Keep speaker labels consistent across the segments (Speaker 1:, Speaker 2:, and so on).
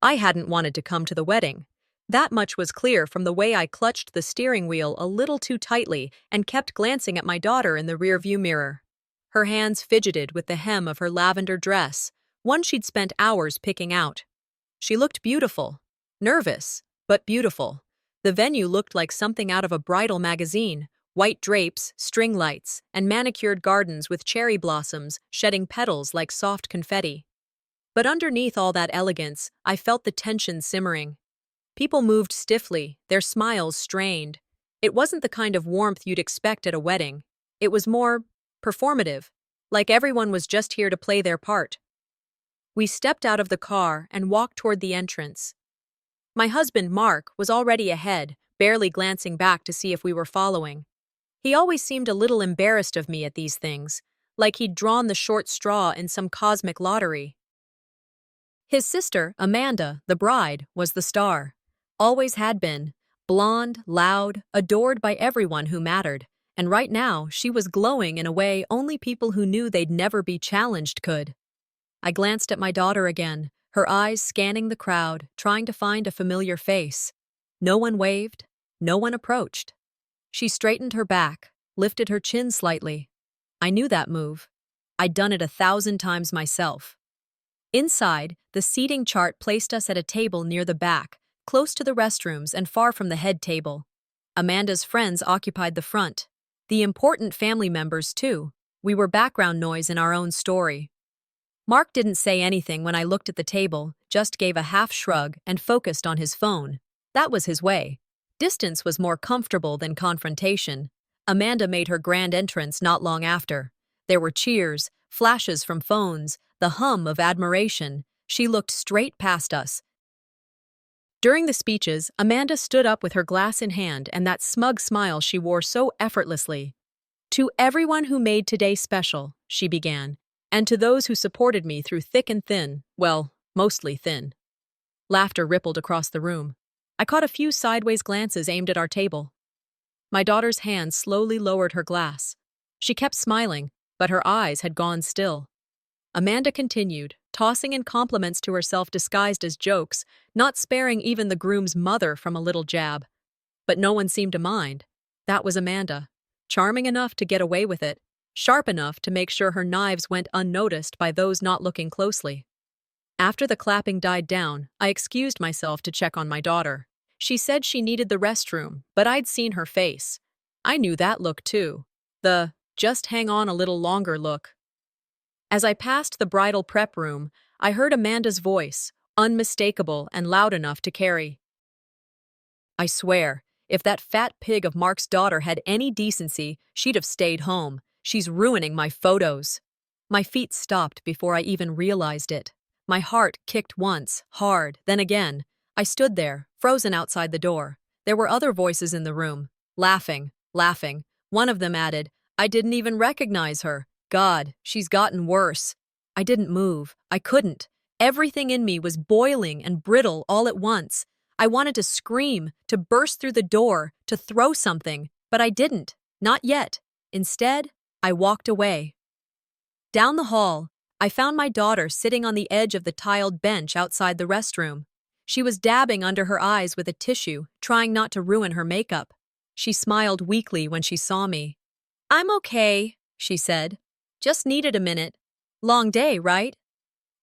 Speaker 1: I hadn't wanted to come to the wedding. That much was clear from the way I clutched the steering wheel a little too tightly and kept glancing at my daughter in the rearview mirror. Her hands fidgeted with the hem of her lavender dress, one she'd spent hours picking out. She looked beautiful. Nervous, but beautiful. The venue looked like something out of a bridal magazine: white drapes, string lights, and manicured gardens with cherry blossoms shedding petals like soft confetti. But underneath all that elegance, I felt the tension simmering. People moved stiffly, their smiles strained. It wasn't the kind of warmth you'd expect at a wedding. It was more performative, like everyone was just here to play their part. We stepped out of the car and walked toward the entrance. My husband, Mark, was already ahead, barely glancing back to see if we were following. He always seemed a little embarrassed of me at these things, like he'd drawn the short straw in some cosmic lottery. His sister, Amanda, the bride, was the star. Always had been. Blonde, loud, adored by everyone who mattered. And right now, she was glowing in a way only people who knew they'd never be challenged could. I glanced at my daughter again, her eyes scanning the crowd, trying to find a familiar face. No one waved. No one approached. She straightened her back, lifted her chin slightly. I knew that move. I'd done it 1,000 times myself. Inside, the seating chart placed us at a table near the back, close to the restrooms and far from the head table. Amanda's friends occupied the front. The important family members, too. We were background noise in our own story. Mark didn't say anything when I looked at the table, just gave a half shrug and focused on his phone. That was his way. Distance was more comfortable than confrontation. Amanda made her grand entrance not long after. There were cheers, flashes from phones, the hum of admiration. She looked straight past us. During the speeches, Amanda stood up with her glass in hand and that smug smile she wore so effortlessly. "To everyone who made today special," she began, "and to those who supported me through thick and thin, well, mostly thin." Laughter rippled across the room. I caught a few sideways glances aimed at our table. My daughter's hand slowly lowered her glass. She kept smiling, but her eyes had gone still. Amanda continued, tossing in compliments to herself disguised as jokes, not sparing even the groom's mother from a little jab. But no one seemed to mind. That was Amanda. Charming enough to get away with it, sharp enough to make sure her knives went unnoticed by those not looking closely. After the clapping died down, I excused myself to check on my daughter. She said she needed the restroom, but I'd seen her face. I knew that look too. The "just hang on a little longer" look. As I passed the bridal prep room, I heard Amanda's voice, unmistakable and loud enough to carry. "I swear, if that fat pig of Mark's daughter had any decency, she'd have stayed home. She's ruining my photos." My feet stopped before I even realized it. My heart kicked once, hard, then again. I stood there, frozen outside the door. There were other voices in the room, laughing. One of them added, "I didn't even recognize her. God, she's gotten worse." I didn't move. I couldn't. Everything in me was boiling and brittle all at once. I wanted to scream, to burst through the door, to throw something, but I didn't. Not yet. Instead, I walked away. Down the hall, I found my daughter sitting on the edge of the tiled bench outside the restroom. She was dabbing under her eyes with a tissue, trying not to ruin her makeup. She smiled weakly when she saw me. "I'm okay," she said. "Just needed a minute. Long day, right?"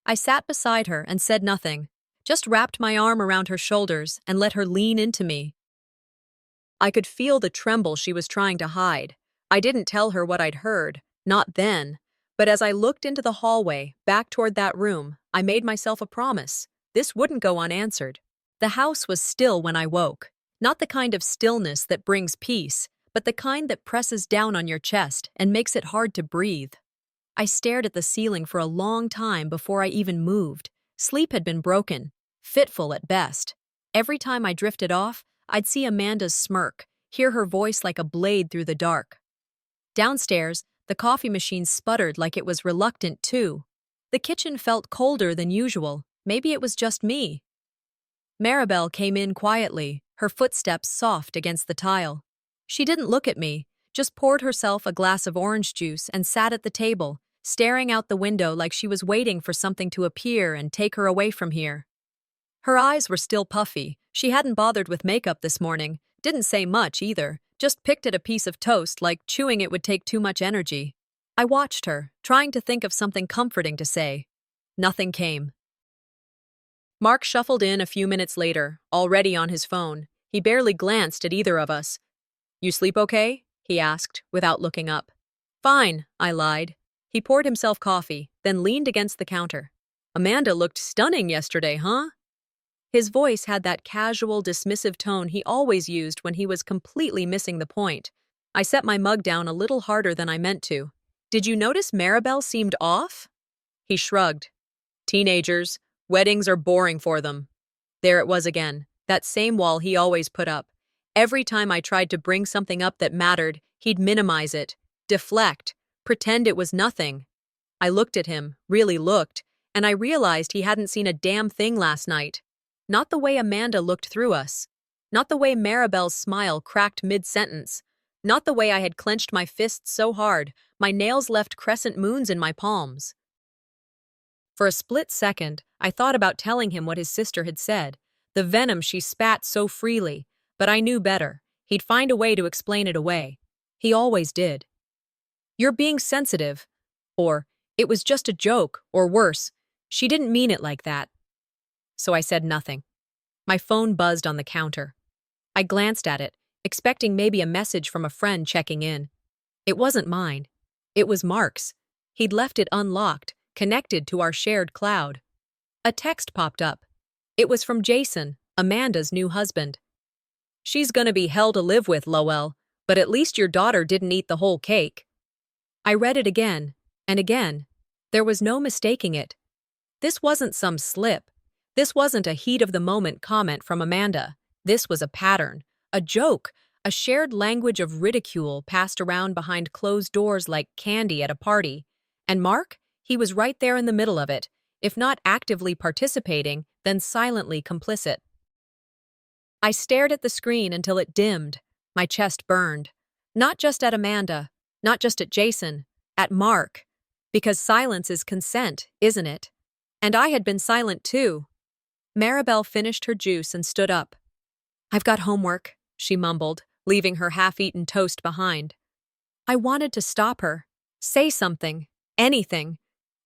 Speaker 1: I sat beside her and said nothing, just wrapped my arm around her shoulders and let her lean into me. I could feel the tremble she was trying to hide. I didn't tell her what I'd heard, not then. But as I looked into the hallway, back toward that room, I made myself a promise. This wouldn't go unanswered. The house was still when I woke. Not the kind of stillness that brings peace, but the kind that presses down on your chest and makes it hard to breathe. I stared at the ceiling for a long time before I even moved. Sleep had been broken, fitful at best. Every time I drifted off, I'd see Amanda's smirk, hear her voice like a blade through the dark. Downstairs, the coffee machine sputtered like it was reluctant too. The kitchen felt colder than usual. Maybe it was just me. Maribel came in quietly, her footsteps soft against the tile. She didn't look at me, just poured herself a glass of orange juice and sat at the table, staring out the window like she was waiting for something to appear and take her away from here. Her eyes were still puffy. She hadn't bothered with makeup this morning, didn't say much either, just picked at a piece of toast like chewing it would take too much energy. I watched her, trying to think of something comforting to say. Nothing came. Mark shuffled in a few minutes later, already on his phone. He barely glanced at either of us. "You sleep okay?" he asked, without looking up. "Fine," I lied. He poured himself coffee, then leaned against the counter. "Amanda looked stunning yesterday, huh?" His voice had that casual, dismissive tone he always used when he was completely missing the point. I set my mug down a little harder than I meant to. "Did you notice Maribel seemed off?" He shrugged. "Teenagers. Weddings are boring for them." There it was again, that same wall he always put up. Every time I tried to bring something up that mattered, he'd minimize it, deflect, pretend it was nothing. I looked at him, really looked, and I realized he hadn't seen a damn thing last night. Not the way Amanda looked through us. Not the way Maribel's smile cracked mid-sentence. Not the way I had clenched my fists so hard, my nails left crescent moons in my palms. For a split second, I thought about telling him what his sister had said, the venom she spat so freely, but I knew better. He'd find a way to explain it away. He always did. "You're being sensitive," or "It was just a joke," or worse, "She didn't mean it like that." So I said nothing. My phone buzzed on the counter. I glanced at it, expecting maybe a message from a friend checking in. It wasn't mine. It was Mark's. He'd left it unlocked, connected to our shared cloud. A text popped up. It was from Jason, Amanda's new husband. "She's gonna be hell to live with, Lowell, but at least your daughter didn't eat the whole cake." I read it again, and again. There was no mistaking it. This wasn't some slip. This wasn't a heat-of-the-moment comment from Amanda. This was a pattern, a joke, a shared language of ridicule passed around behind closed doors like candy at a party. And Mark? He was right there in the middle of it, if not actively participating, then silently complicit. I stared at the screen until it dimmed. My chest burned. Not just at Amanda, not just at Jason, at Mark. Because silence is consent, isn't it? And I had been silent too. Maribel finished her juice and stood up. "I've got homework," she mumbled, leaving her half-eaten toast behind. I wanted to stop her, say something, anything,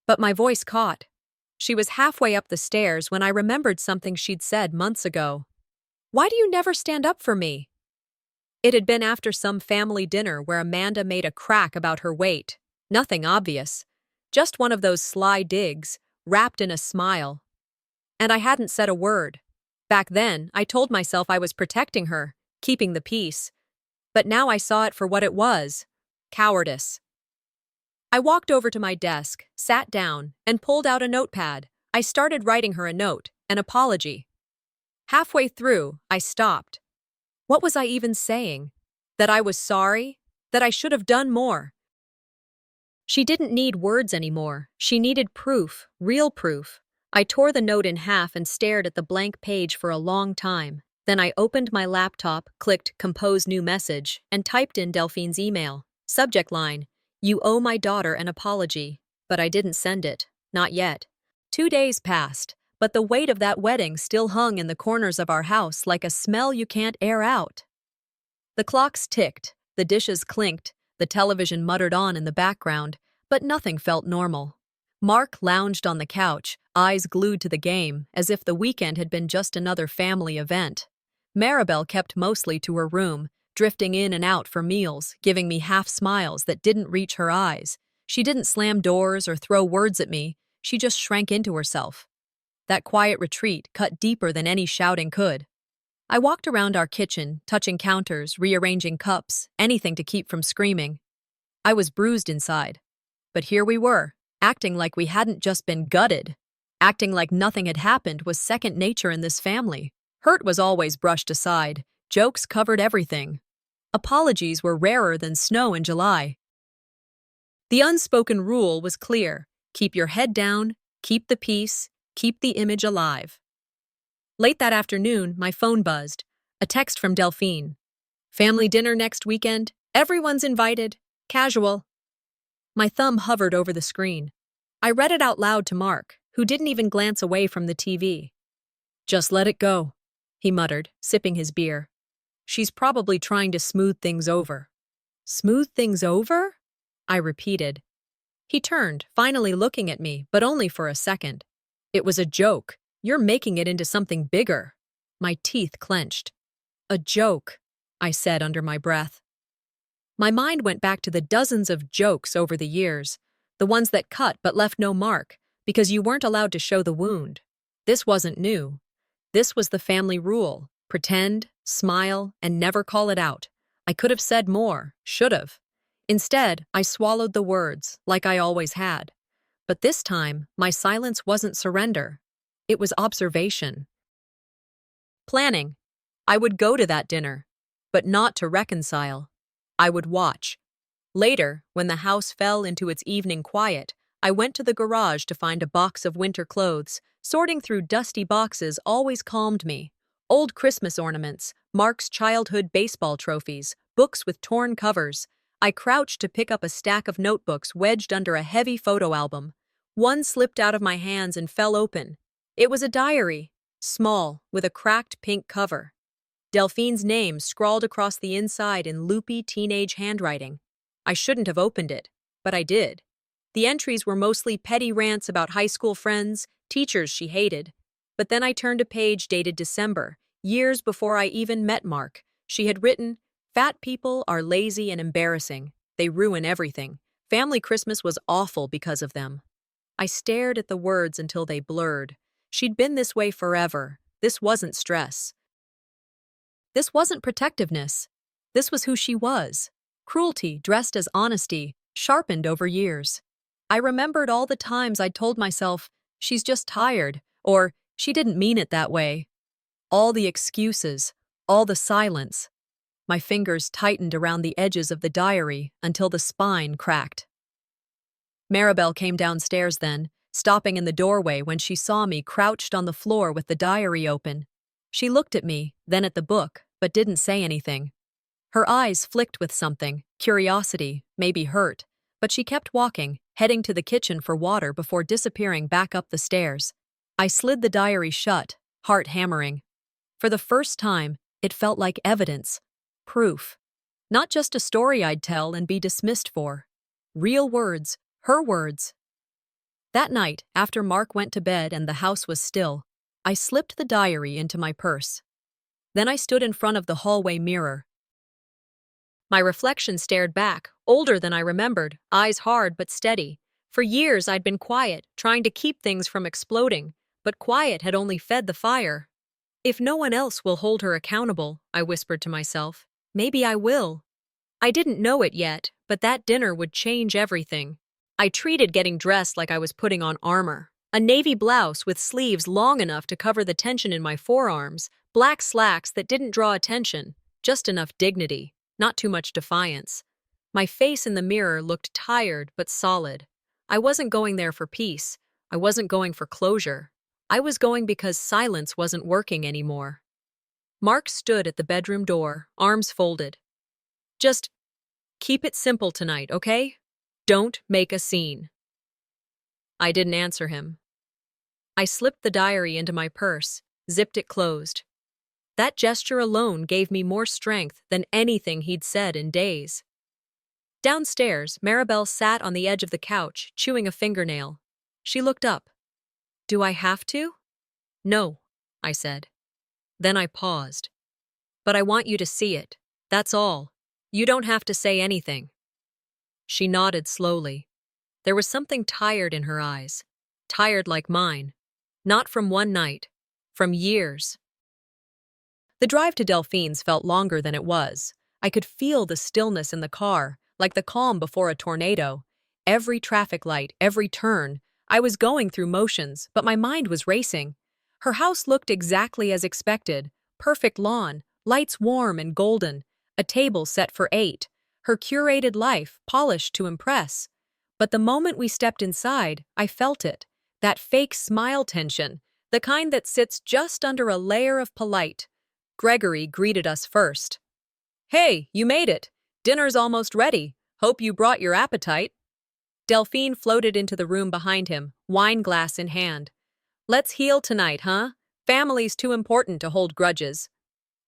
Speaker 1: but my voice caught. She was halfway up the stairs when I remembered something she'd said months ago. "Why do you never stand up for me?" It had been after some family dinner where Amanda made a crack about her weight. Nothing obvious. Just one of those sly digs, wrapped in a smile. And I hadn't said a word. Back then, I told myself I was protecting her, keeping the peace. But now I saw it for what it was. Cowardice. I walked over to my desk, sat down, and pulled out a notepad. I started writing her a note, an apology. Halfway through, I stopped. What was I even saying? That I was sorry? That I should have done more? She didn't need words anymore. She needed proof, real proof. I tore the note in half and stared at the blank page for a long time. Then I opened my laptop, clicked Compose New Message, and typed in Delphine's email. Subject line: "You owe my daughter an apology." But I didn't send it. Not yet. 2 days passed, but the weight of that wedding still hung in the corners of our house like a smell you can't air out. The clocks ticked, the dishes clinked, the television muttered on in the background, but nothing felt normal. Mark lounged on the couch, eyes glued to the game, as if the weekend had been just another family event. Maribel kept mostly to her room, drifting in and out for meals, giving me half smiles that didn't reach her eyes. She didn't slam doors or throw words at me, she just shrank into herself. That quiet retreat cut deeper than any shouting could. I walked around our kitchen, touching counters, rearranging cups, anything to keep from screaming. I was bruised inside. But here we were, acting like we hadn't just been gutted. Acting like nothing had happened was second nature in this family. Hurt was always brushed aside. Jokes covered everything. Apologies were rarer than snow in July. The unspoken rule was clear. Keep your head down, keep the peace, keep the image alive. Late that afternoon, my phone buzzed. A text from Delphine. "Family dinner next weekend. Everyone's invited. Casual." My thumb hovered over the screen. I read it out loud to Mark, who didn't even glance away from the TV. Just let it go, he muttered, sipping his beer. She's probably trying to smooth things over. Smooth things over? I repeated. He turned, finally looking at me, but only for a second. It was a joke. You're making it into something bigger. My teeth clenched. A joke, I said under my breath. My mind went back to the dozens of jokes over the years, the ones that cut but left no mark, because you weren't allowed to show the wound. This wasn't new. This was the family rule. Pretend, smile, and never call it out. I could have said more, should have. Instead, I swallowed the words, like I always had. But this time, my silence wasn't surrender. It was observation. Planning. I would go to that dinner, but not to reconcile. I would watch. Later, when the house fell into its evening quiet, I went to the garage to find a box of winter clothes. Sorting through dusty boxes always calmed me. Old Christmas ornaments, Mark's childhood baseball trophies, books with torn covers. I crouched to pick up a stack of notebooks wedged under a heavy photo album. One slipped out of my hands and fell open. It was a diary, small, with a cracked pink cover. Delphine's name scrawled across the inside in loopy teenage handwriting. I shouldn't have opened it, but I did. The entries were mostly petty rants about high school friends, teachers she hated. But then I turned a page dated December, years before I even met Mark. She had written, "Fat people are lazy and embarrassing. They ruin everything. Family Christmas was awful because of them." I stared at the words until they blurred. She'd been this way forever. This wasn't stress. This wasn't protectiveness. This was who she was. Cruelty dressed as honesty, sharpened over years. I remembered all the times I'd told myself, she's just tired, or she didn't mean it that way. All the excuses, all the silence. My fingers tightened around the edges of the diary until the spine cracked. Maribel came downstairs then, stopping in the doorway when she saw me crouched on the floor with the diary open. She looked at me, then at the book, but didn't say anything. Her eyes flicked with something, curiosity, maybe hurt, but she kept walking, heading to the kitchen for water before disappearing back up the stairs. I slid the diary shut, heart hammering. For the first time, it felt like evidence, proof. Not just a story I'd tell and be dismissed for. Real words, her words. That night, after Mark went to bed and the house was still, I slipped the diary into my purse. Then I stood in front of the hallway mirror. My reflection stared back, older than I remembered, eyes hard but steady. For years I'd been quiet, trying to keep things from exploding, but quiet had only fed the fire. If no one else will hold her accountable, I whispered to myself, maybe I will. I didn't know it yet, but that dinner would change everything. I treated getting dressed like I was putting on armor. A navy blouse with sleeves long enough to cover the tension in my forearms, black slacks that didn't draw attention, just enough dignity, not too much defiance. My face in the mirror looked tired but solid. I wasn't going there for peace. I wasn't going for closure. I was going because silence wasn't working anymore. Mark stood at the bedroom door, arms folded. Just keep it simple tonight, okay? Don't make a scene. I didn't answer him. I slipped the diary into my purse, zipped it closed. That gesture alone gave me more strength than anything he'd said in days. Downstairs, Maribel sat on the edge of the couch, chewing a fingernail. She looked up. "Do I have to?" "No," I said. Then I paused. "But I want you to see it. That's all. You don't have to say anything." She nodded slowly. There was something tired in her eyes. Tired like mine. Not from one night. From years. The drive to Delphine's felt longer than it was. I could feel the stillness in the car, like the calm before a tornado. Every traffic light, every turn. I was going through motions, but my mind was racing. Her house looked exactly as expected. Perfect lawn, lights warm and golden, a table set for 8. Her curated life, polished to impress. But the moment we stepped inside, I felt it. That fake smile tension, the kind that sits just under a layer of polite. Gregory greeted us first. "Hey, you made it. Dinner's almost ready. Hope you brought your appetite." Delphine floated into the room behind him, wine glass in hand. "Let's heal tonight, huh? Family's too important to hold grudges.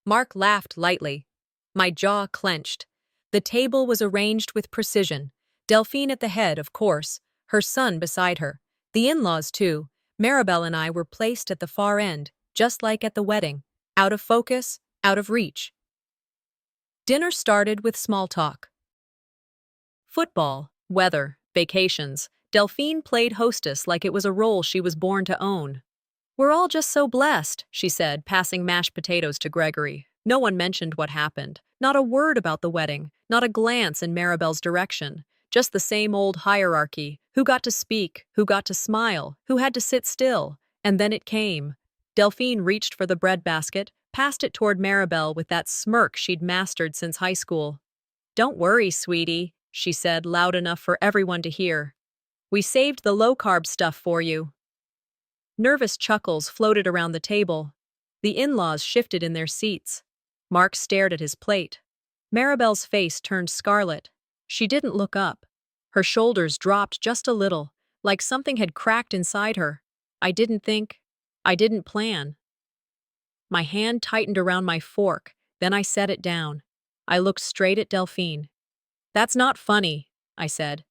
Speaker 1: Mark laughed lightly. My jaw clenched. The table was arranged with precision. Delphine at the head, of course, her son beside her. The in-laws, too. Maribel and I were placed at the far end, just like at the wedding. Out of focus, out of reach. Dinner started with small talk. Football, weather, vacations. Delphine played hostess like it was a role she was born to own. "We're all just so blessed," she said, passing mashed potatoes to Gregory. No one mentioned what happened. Not a word about the wedding, not a glance in Maribel's direction. Just the same old hierarchy. Who got to speak, who got to smile, who had to sit still. And then it came. Delphine reached for the breadbasket, passed it toward Maribel with that smirk she'd mastered since high school. "Don't worry, sweetie," she said, loud enough for everyone to hear. "We saved the low-carb stuff for you." Nervous chuckles floated around the table. The in-laws shifted in their seats. Mark stared at his plate. Maribel's face turned scarlet. She didn't look up. Her shoulders dropped just a little, like something had cracked inside her. I didn't think. I didn't plan. My hand tightened around my fork, then I set it down. I looked straight at Delphine. "That's not funny," I said.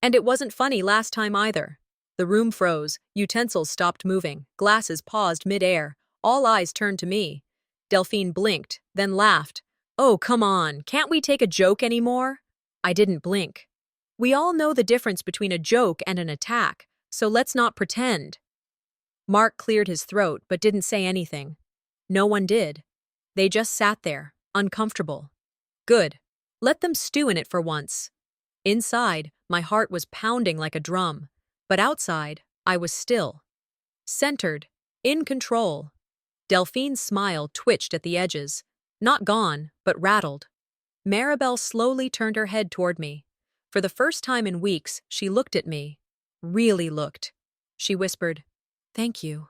Speaker 1: And it wasn't funny last time either. The room froze, utensils stopped moving, glasses paused mid-air, all eyes turned to me. Delphine blinked, then laughed. "Oh, come on, can't we take a joke anymore?" I didn't blink. "We all know the difference between a joke and an attack, so let's not pretend." Mark cleared his throat but didn't say anything. No one did. They just sat there, uncomfortable. Good. Let them stew in it for once. Inside, my heart was pounding like a drum. But outside, I was still. Centered. In control. Delphine's smile twitched at the edges. Not gone, but rattled. Maribel slowly turned her head toward me. For the first time in weeks, she looked at me. Really looked. She whispered, "Thank you."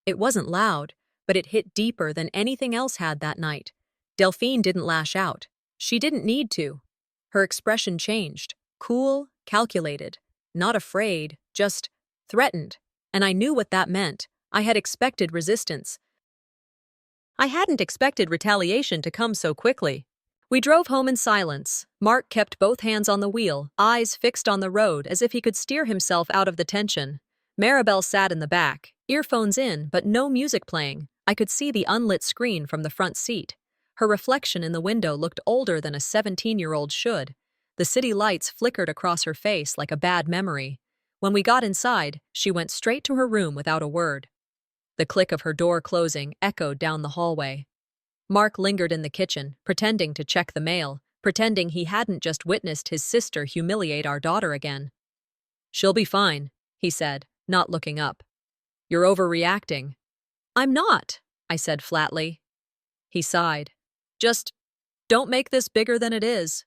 Speaker 1: It wasn't loud, but it hit deeper than anything else had that night. Delphine didn't lash out. She didn't need to. Her expression changed. Cool, calculated. Not afraid, just threatened. And I knew what that meant. I had expected resistance. I hadn't expected retaliation to come so quickly. We drove home in silence. Mark kept both hands on the wheel, eyes fixed on the road as if he could steer himself out of the tension. Maribel sat in the back, earphones in, but no music playing. I could see the unlit screen from the front seat. Her reflection in the window looked older than a 17-year-old should. The city lights flickered across her face like a bad memory. When we got inside, she went straight to her room without a word. The click of her door closing echoed down the hallway. Mark lingered in the kitchen, pretending to check the mail, pretending he hadn't just witnessed his sister humiliate our daughter again. "She'll be fine," he said, not looking up. "You're overreacting." "I'm not," I said flatly. He sighed. "Just don't make this bigger than it is."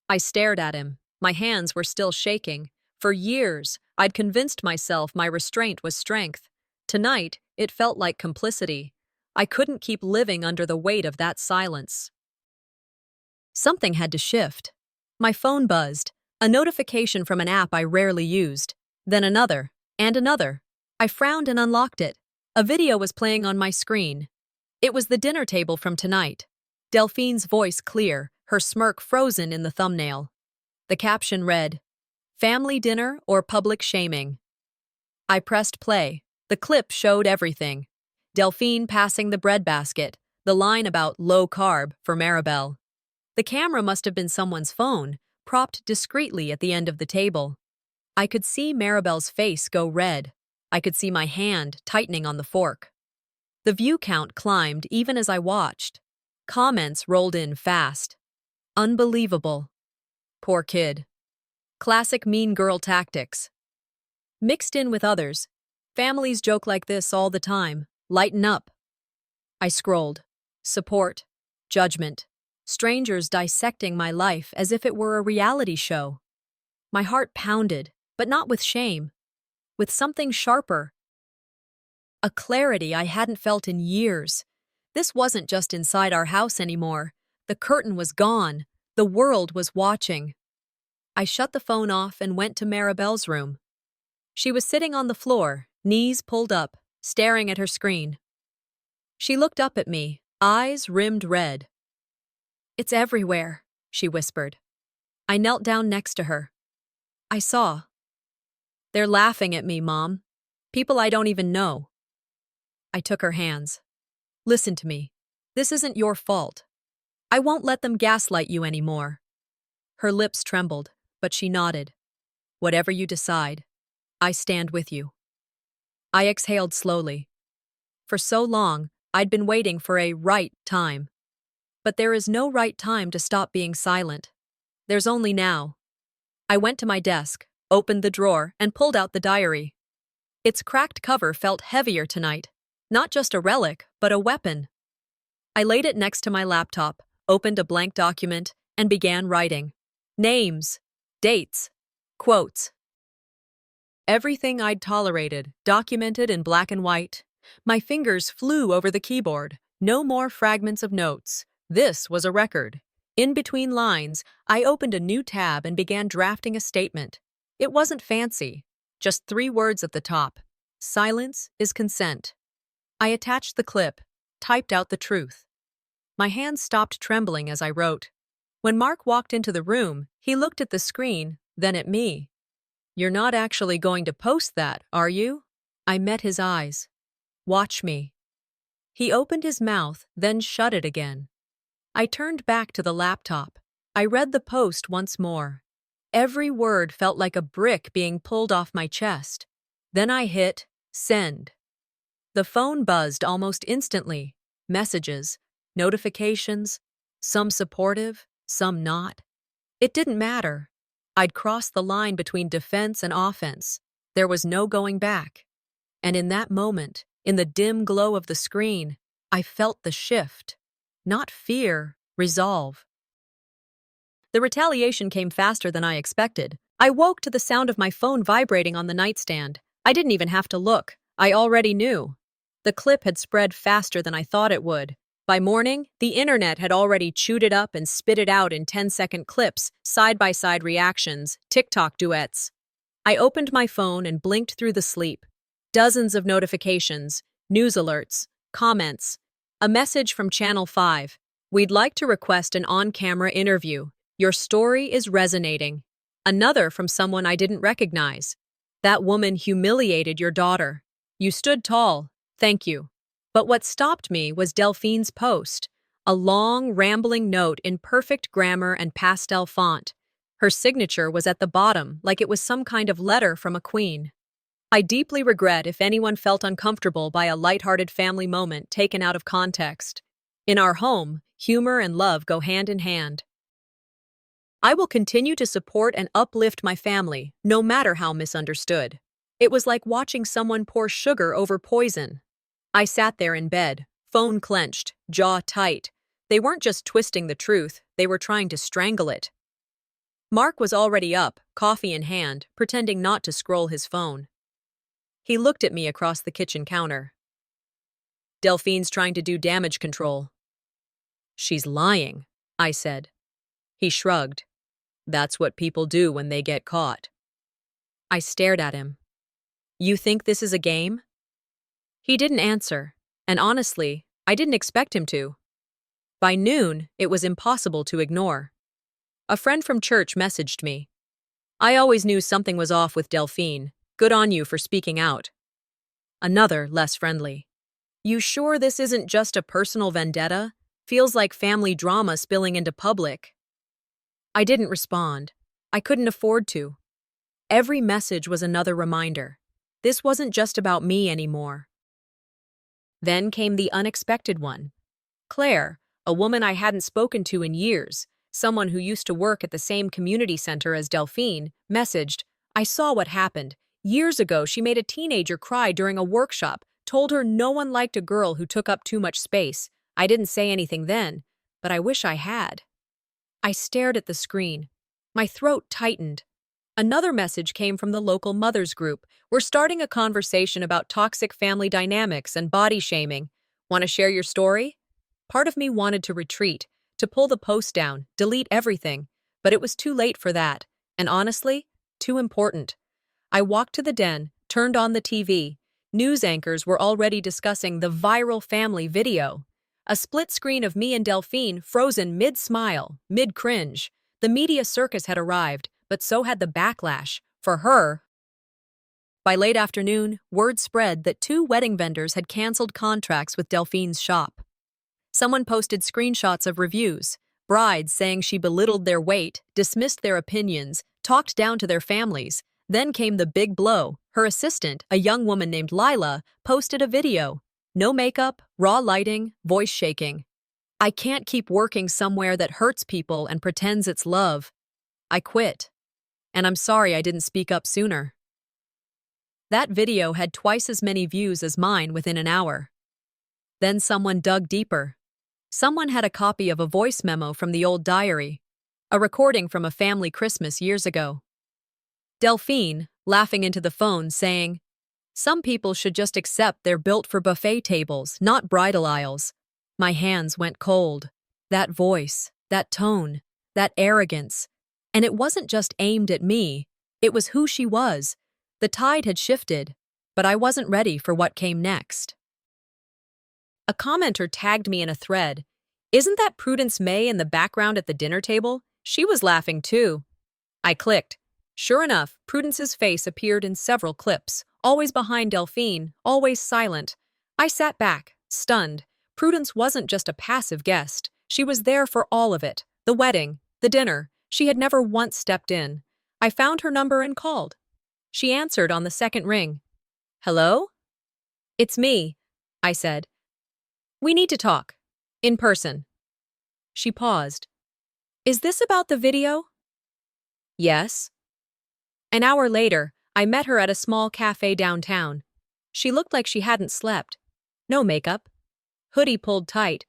Speaker 1: I stared at him. My hands were still shaking. For years, I'd convinced myself my restraint was strength. Tonight, it felt like complicity. I couldn't keep living under the weight of that silence. Something had to shift. My phone buzzed, a notification from an app I rarely used. Then another, and another. I frowned and unlocked it. A video was playing on my screen. It was the dinner table from tonight. Delphine's voice clear, her smirk frozen in the thumbnail. The caption read, "Family dinner or public shaming." I pressed play. The clip showed everything. Delphine passing the breadbasket, the line about low carb for Maribel. The camera must have been someone's phone, propped discreetly at the end of the table. I could see Maribel's face go red. I could see my hand tightening on the fork. The view count climbed even as I watched. Comments rolled in fast. Unbelievable. Poor kid. Classic mean girl tactics. Mixed in with others. Families joke like this all the time. Lighten up. I scrolled. Support. Judgment. Strangers dissecting my life as if it were a reality show. My heart pounded, but not with shame. With something sharper. A clarity I hadn't felt in years. This wasn't just inside our house anymore. The curtain was gone. The world was watching. I shut the phone off and went to Maribel's room. She was sitting on the floor, knees pulled up, staring at her screen. She looked up at me, eyes rimmed red. "It's everywhere," she whispered. I knelt down next to her. I saw. "They're laughing at me, Mom. People I don't even know." I took her hands. "Listen to me. This isn't your fault. I won't let them gaslight you anymore." Her lips trembled, but she nodded. "Whatever you decide, I stand with you." I exhaled slowly. For so long, I'd been waiting for a right time. But there is no right time to stop being silent. There's only now. I went to my desk, opened the drawer, and pulled out the diary. Its cracked cover felt heavier tonight. Not just a relic, but a weapon. I laid it next to my laptop, opened a blank document, and began writing. Names, dates, quotes. Everything I'd tolerated, documented in black and white. My fingers flew over the keyboard. No more fragments of notes. This was a record. In between lines, I opened a new tab and began drafting a statement. It wasn't fancy, just 3 words at the top. Silence is consent. I attached the clip, typed out the truth. My hands stopped trembling as I wrote. When Mark walked into the room, he looked at the screen, then at me. "You're not actually going to post that, are you?" I met his eyes. "Watch me." He opened his mouth, then shut it again. I turned back to the laptop. I read the post once more. Every word felt like a brick being pulled off my chest. Then I hit send. The phone buzzed almost instantly. Messages, notifications, some supportive, some not. It didn't matter. I'd crossed the line between defense and offense. There was no going back. And in that moment, in the dim glow of the screen, I felt the shift. Not fear, resolve. The retaliation came faster than I expected. I woke to the sound of my phone vibrating on the nightstand. I didn't even have to look. I already knew. The clip had spread faster than I thought it would. By morning, the internet had already chewed it up and spit it out in 10-second clips, side-by-side reactions, TikTok duets. I opened my phone and blinked through the sleep. Dozens of notifications, news alerts, comments. A message from Channel 5. "We'd like to request an on-camera interview. Your story is resonating." Another from someone I didn't recognize. "That woman humiliated your daughter. You stood tall. Thank you." But what stopped me was Delphine's post. A long, rambling note in perfect grammar and pastel font. Her signature was at the bottom, like it was some kind of letter from a queen. I deeply regret if anyone felt uncomfortable by a lighthearted family moment taken out of context. In our home, humor and love go hand in hand. I will continue to support and uplift my family, no matter how misunderstood. It was like watching someone pour sugar over poison. I sat there in bed, phone clenched, jaw tight. They weren't just twisting the truth, they were trying to strangle it. Mark was already up, coffee in hand, pretending not to scroll his phone. He looked at me across the kitchen counter. "Delphine's trying to do damage control." "She's lying," I said. He shrugged. "That's what people do when they get caught." I stared at him. "You think this is a game?" He didn't answer, and honestly, I didn't expect him to. By noon, it was impossible to ignore. A friend from church messaged me. "I always knew something was off with Delphine. Good on you for speaking out." Another, less friendly. "You sure this isn't just a personal vendetta? Feels like family drama spilling into public." I didn't respond. I couldn't afford to. Every message was another reminder. This wasn't just about me anymore. Then came the unexpected one. Claire, a woman I hadn't spoken to in years, someone who used to work at the same community center as Delphine, messaged, "I saw what happened. Years ago, she made a teenager cry during a workshop, told her no one liked a girl who took up too much space. I didn't say anything then, but I wish I had." I stared at the screen. My throat tightened. Another message came from the local mothers group. "We're starting a conversation about toxic family dynamics and body shaming. Want to share your story?" Part of me wanted to retreat, to pull the post down, delete everything, but it was too late for that, and honestly, too important. I walked to the den, turned on the TV. News anchors were already discussing the viral family video. A split screen of me and Delphine frozen mid-smile, mid-cringe. The media circus had arrived, but so had the backlash. For her, by late afternoon, word spread that 2 wedding vendors had canceled contracts with Delphine's shop. Someone posted screenshots of reviews, brides saying she belittled their weight, dismissed their opinions, talked down to their families. Then came the big blow. Her assistant, a young woman named Lila, posted a video. No makeup, raw lighting, voice shaking. I can't keep working somewhere that hurts people and pretends it's love. I quit. And I'm sorry I didn't speak up sooner. That video had twice as many views as mine within an hour. Then someone dug deeper. Someone had a copy of a voice memo from the old diary, a recording from a family Christmas years ago. Delphine, laughing into the phone, saying, "Some people should just accept they're built for buffet tables, not bridal aisles." My hands went cold. That voice, that tone, that arrogance. And it wasn't just aimed at me, it was who she was. The tide had shifted, but I wasn't ready for what came next. A commenter tagged me in a thread. "Isn't that Prudence May in the background at the dinner table? She was laughing too." I clicked. Sure enough, Prudence's face appeared in several clips, always behind Delphine, always silent. I sat back, stunned. Prudence wasn't just a passive guest. She was there for all of it. The wedding, the dinner. She had never once stepped in. I found her number and called. She answered on the second ring. "Hello?" "It's me," I said. "We need to talk. In person." She paused. "Is this about the video?" "Yes." An hour later, I met her at a small cafe downtown. She looked like she hadn't slept. No makeup. Hoodie pulled tight.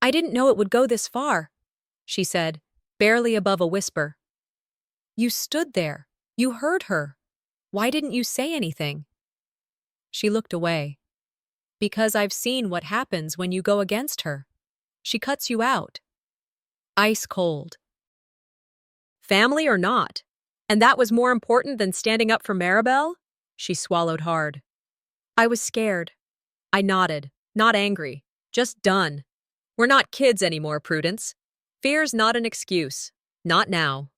Speaker 1: "I didn't know it would go this far," she said, barely above a whisper. "You stood there. You heard her. Why didn't you say anything?" She looked away. "Because I've seen what happens when you go against her. She cuts you out." Ice cold. Family or not? And that was more important than standing up for Maribel? She swallowed hard. I was scared. I nodded, not angry, just done. We're not kids anymore, Prudence. Fear's not an excuse. Not now.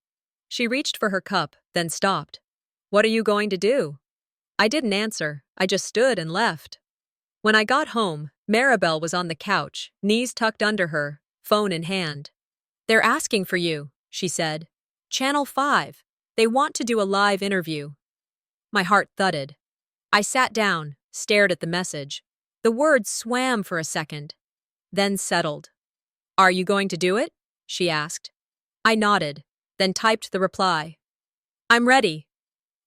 Speaker 1: She reached for her cup, then stopped. What are you going to do? I didn't answer. I just stood and left. When I got home, Maribel was on the couch, knees tucked under her, phone in hand. "They're asking for you," she said. "Channel 5. They want to do a live interview." My heart thudded. I sat down, stared at the message. The words swam for a second, then settled. "Are you going to do it?" she asked. I nodded, then typed the reply. "I'm ready."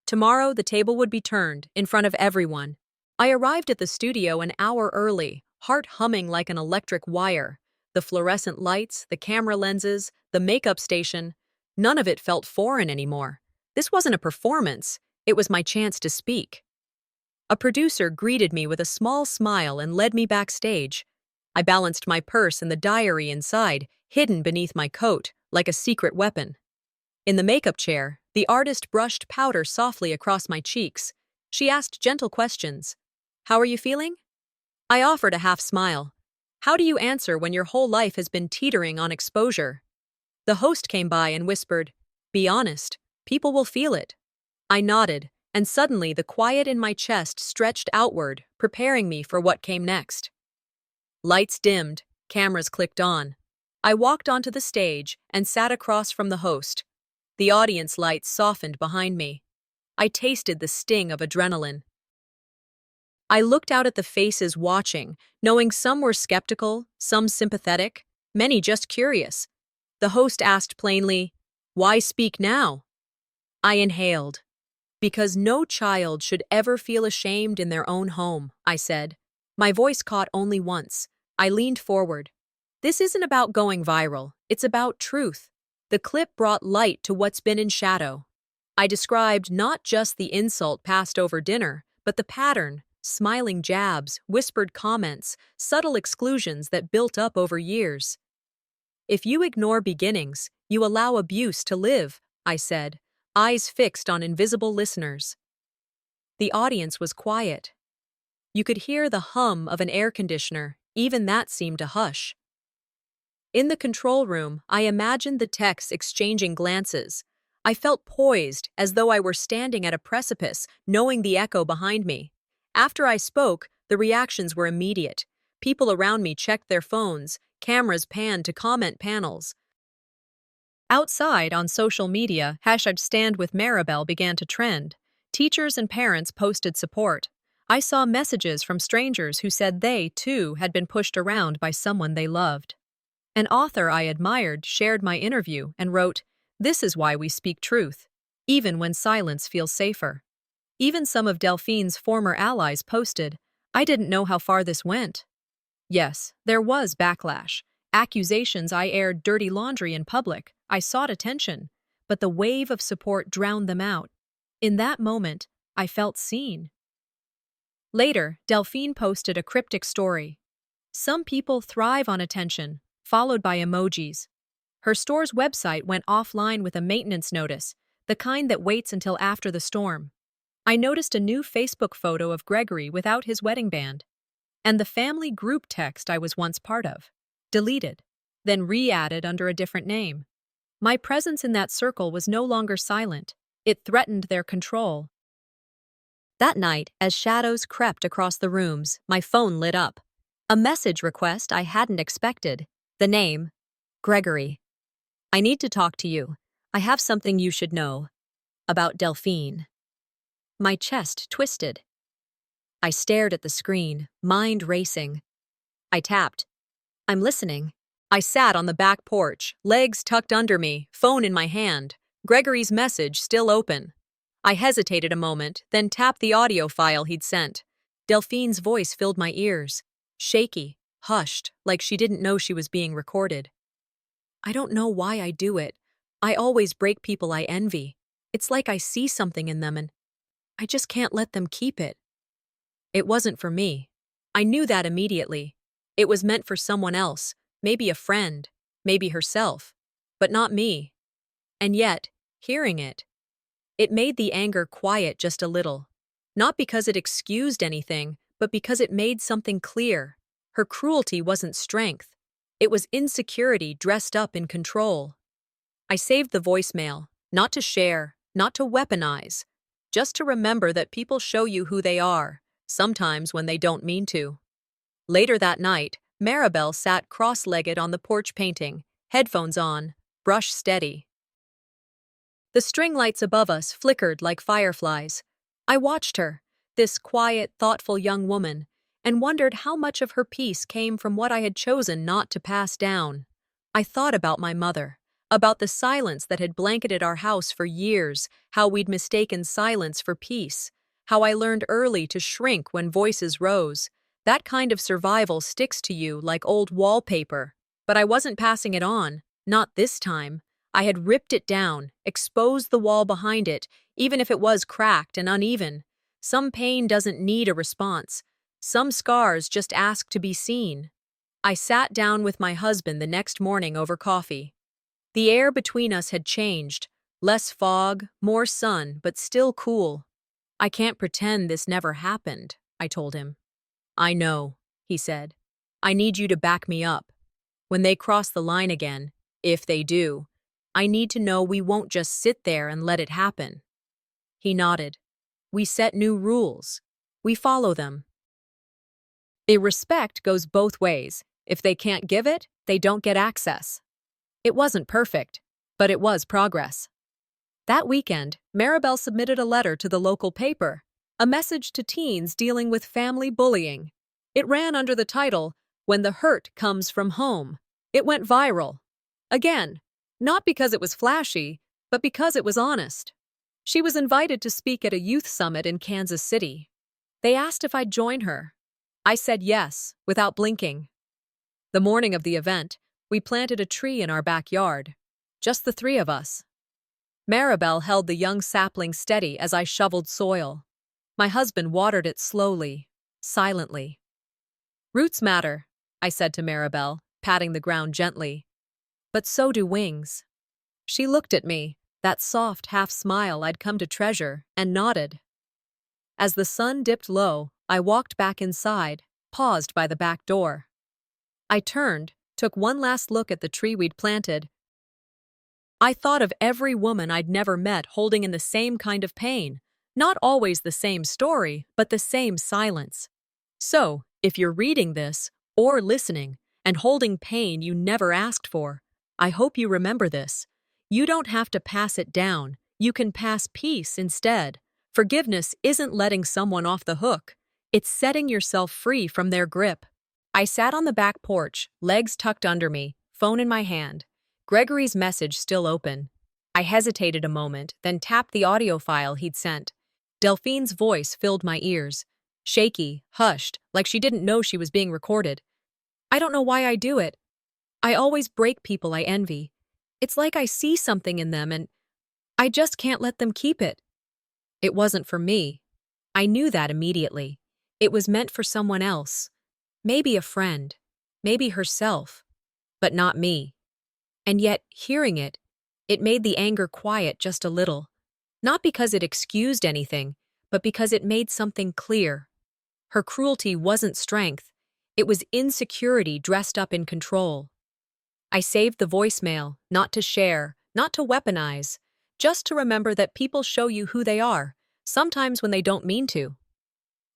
Speaker 1: Tomorrow the table would be turned, in front of everyone. I arrived at the studio an hour early, heart humming like an electric wire. The fluorescent lights, the camera lenses, the makeup station, none of it felt foreign anymore. This wasn't a performance, it was my chance to speak. A producer greeted me with a small smile and led me backstage. I balanced my purse and the diary inside, hidden beneath my coat, like a secret weapon. In the makeup chair, the artist brushed powder softly across my cheeks. She asked gentle questions. "How are you feeling?" I offered a half smile. How do you answer when your whole life has been teetering on exposure? The host came by and whispered, "Be honest. People will feel it." I nodded, and suddenly the quiet in my chest stretched outward, preparing me for what came next. Lights dimmed, cameras clicked on. I walked onto the stage and sat across from the host. The audience lights softened behind me. I tasted the sting of adrenaline. I looked out at the faces watching, knowing some were skeptical, some sympathetic, many just curious. The host asked plainly, "Why speak now?" I inhaled. "Because no child should ever feel ashamed in their own home," I said. My voice caught only once. I leaned forward. This isn't about going viral. It's about truth. The clip brought light to what's been in shadow. I described not just the insult passed over dinner, but the pattern, smiling jabs, whispered comments, subtle exclusions that built up over years. If you ignore beginnings, you allow abuse to live, I said, eyes fixed on invisible listeners. The audience was quiet, You could hear the hum of an air conditioner, even that seemed to hush. In the control room, I imagined the techs exchanging glances. I felt poised, as though I were standing at a precipice, knowing the echo behind me. After I spoke, the reactions were immediate. People around me checked their phones, cameras panned to comment panels. Outside, on social media, #StandWithMaribel began to trend. Teachers and parents posted support. I saw messages from strangers who said they, too, had been pushed around by someone they loved. An author I admired shared my interview and wrote, "This is why we speak truth, even when silence feels safer." Even some of Delphine's former allies posted, "I didn't know how far this went." Yes, there was backlash. Accusations I aired dirty laundry in public. I sought attention, but the wave of support drowned them out. In that moment, I felt seen. Later, Delphine posted a cryptic story. Some people thrive on attention, followed by emojis. Her store's website went offline with a maintenance notice, the kind that waits until after the storm. I noticed a new Facebook photo of Gregory without his wedding band. And the family group text I was once part of. Deleted, then re-added under a different name. My presence in that circle was no longer silent. It threatened their control. That night, as shadows crept across the rooms, my phone lit up. A message request I hadn't expected. The name, Gregory. "I need to talk to you. I have something you should know. About Delphine." My chest twisted. I stared at the screen, mind racing. I tapped. "I'm listening." I sat on the back porch, legs tucked under me, phone in my hand, Gregory's message still open. I hesitated a moment, then tapped the audio file he'd sent. Delphine's voice filled my ears. Shaky, hushed, like she didn't know she was being recorded. "I don't know why I do it. I always break people I envy. It's like I see something in them and I just can't let them keep it." It wasn't for me. I knew that immediately. It was meant for someone else, maybe a friend, maybe herself, but not me. And yet, hearing it made the anger quiet just a little. Not because it excused anything, but because it made something clear. Her cruelty wasn't strength. It was insecurity dressed up in control. I saved the voicemail, not to share, not to weaponize, just to remember that people show you who they are, sometimes when they don't mean to. Later that night, Maribel sat cross-legged on the porch painting, headphones on, brush steady. The string lights above us flickered like fireflies. I watched her, this quiet, thoughtful young woman, and wondered how much of her peace came from what I had chosen not to pass down. I thought about my mother, about the silence that had blanketed our house for years, how we'd mistaken silence for peace, how I learned early to shrink when voices rose. That kind of survival sticks to you like old wallpaper. But I wasn't passing it on, not this time. I had ripped it down, exposed the wall behind it, even if it was cracked and uneven. Some pain doesn't need a response. Some scars just ask to be seen. I sat down with my husband the next morning over coffee. The air between us had changed. Less fog, more sun, but still cool. "I can't pretend this never happened," I told him. "I know," he said. "I need you to back me up. When they cross the line again, if they do, I need to know we won't just sit there and let it happen." He nodded. "We set new rules. We follow them." Respect goes both ways. If they can't give it, they don't get access. It wasn't perfect, but it was progress. That weekend, Maribel submitted a letter to the local paper, a message to teens dealing with family bullying. It ran under the title, "When the Hurt Comes from Home." It went viral. Again, not because it was flashy, but because it was honest. She was invited to speak at a youth summit in Kansas City. They asked if I'd join her. I said yes, without blinking. The morning of the event, we planted a tree in our backyard. Just the three of us. Maribel held the young sapling steady as I shoveled soil. My husband watered it slowly, silently. "Roots matter," I said to Maribel, patting the ground gently. "But so do wings." She looked at me, that soft half-smile I'd come to treasure, and nodded. As the sun dipped low, I walked back inside, paused by the back door. I turned, took one last look at the tree we'd planted. I thought of every woman I'd never met holding in the same kind of pain, not always the same story, but the same silence. So, if you're reading this, or listening, and holding pain you never asked for, I hope you remember this. You don't have to pass it down, you can pass peace instead. Forgiveness isn't letting someone off the hook, it's setting yourself free from their grip. I sat on the back porch, legs tucked under me, phone in my hand. Gregory's message still open. I hesitated a moment, then tapped the audio file he'd sent. Delphine's voice filled my ears. Shaky, hushed, like she didn't know she was being recorded. I don't know why I do it. I always break people I envy. It's like I see something in them and I just can't let them keep it. It wasn't for me. I knew that immediately. It was meant for someone else. Maybe a friend. Maybe herself. But not me. And yet, hearing it, it made the anger quiet just a little. Not because it excused anything, but because it made something clear. Her cruelty wasn't strength. It was insecurity dressed up in control. I saved the voicemail, not to share, not to weaponize, just to remember that people show you who they are, sometimes when they don't mean to.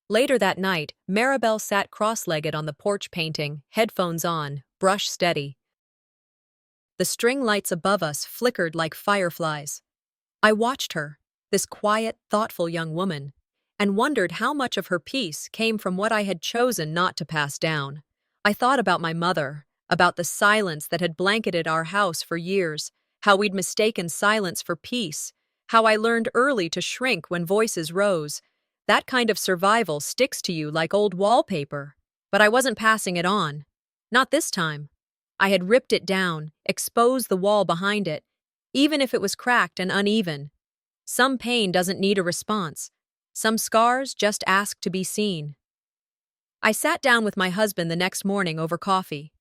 Speaker 1: Later that night, Maribel sat cross-legged on the porch painting, headphones on, brush steady. The string lights above us flickered like fireflies. I watched her, this quiet, thoughtful young woman, and wondered how much of her peace came from what I had chosen not to pass down. I thought about my mother, about the silence that had blanketed our house for years, how we'd mistaken silence for peace, how I learned early to shrink when voices rose. That kind of survival sticks to you like old wallpaper. But I wasn't passing it on. Not this time. I had ripped it down, exposed the wall behind it, even if it was cracked and uneven. Some pain doesn't need a response. Some scars just ask to be seen. I sat down with my husband the next morning over coffee.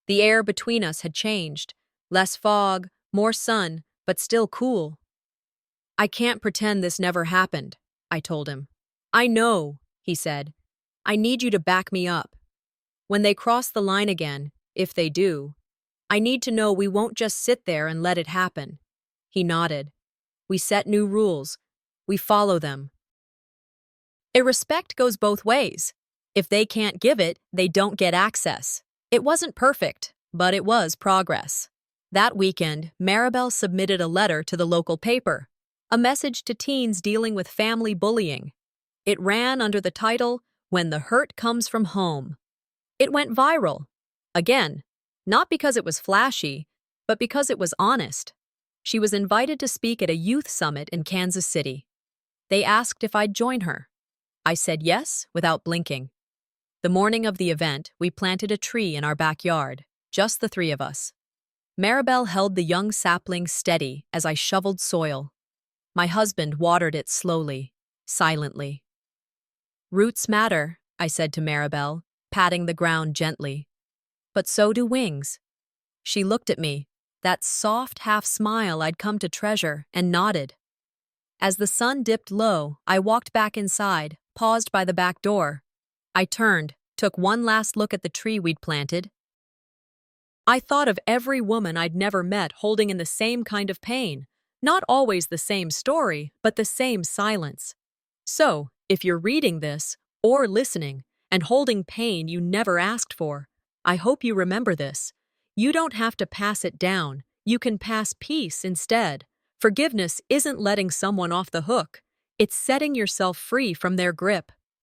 Speaker 1: The air between us had changed. Less fog, more sun, but still cool. I can't pretend this never happened, I told him. I know, he said. I need you to back me up. When they cross the line again, if they do, I need to know we won't just sit there and let it happen. He nodded. We set new rules. We follow them. A respect goes both ways. If they can't give it, they don't get access. It wasn't perfect, but it was progress. That weekend, Maribel submitted a letter to the local paper, a message to teens dealing with family bullying. It ran under the title, When the Hurt Comes from Home. It went viral. Again, not because it was flashy, but because it was honest. She was invited to speak at a youth summit in Kansas City. They asked if I'd join her. I said yes without blinking. The morning of the event, we planted a tree in our backyard, just the three of us. Maribel held the young sapling steady as I shoveled soil. My husband watered it slowly, silently. Roots matter, I said to Maribel, patting the ground gently. But so do wings. She looked at me, that soft half-smile I'd come to treasure, and nodded. As the sun dipped low, I walked back inside, paused by the back door. I turned, took one last look at the tree we'd planted. I thought of every woman I'd never met holding in the same kind of pain, not always the same story, but the same silence. So, if you're reading this, or listening, and holding pain you never asked for, I hope you remember this. You don't have to pass it down, you can pass peace instead. Forgiveness isn't letting someone off the hook, it's setting yourself free from their grip.